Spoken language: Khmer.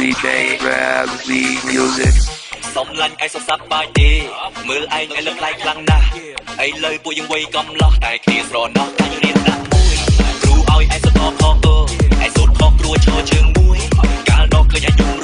DJ Ramsey Music សុំឡាញ់ឯងសុំសាប់បាយទេមើលឯងឲ្យលើកឡៃខ្លាំងណាស់អីលើពួកយើងវ័យកំឡោះតែគ្នាស្រណោះកាញ់រៀនដាក់មួយគ្រូឲ្យឯងសុំខកឯងសូត្រខកគ្រួឈរជើងមួយកាលនោះឃើញឯងយំ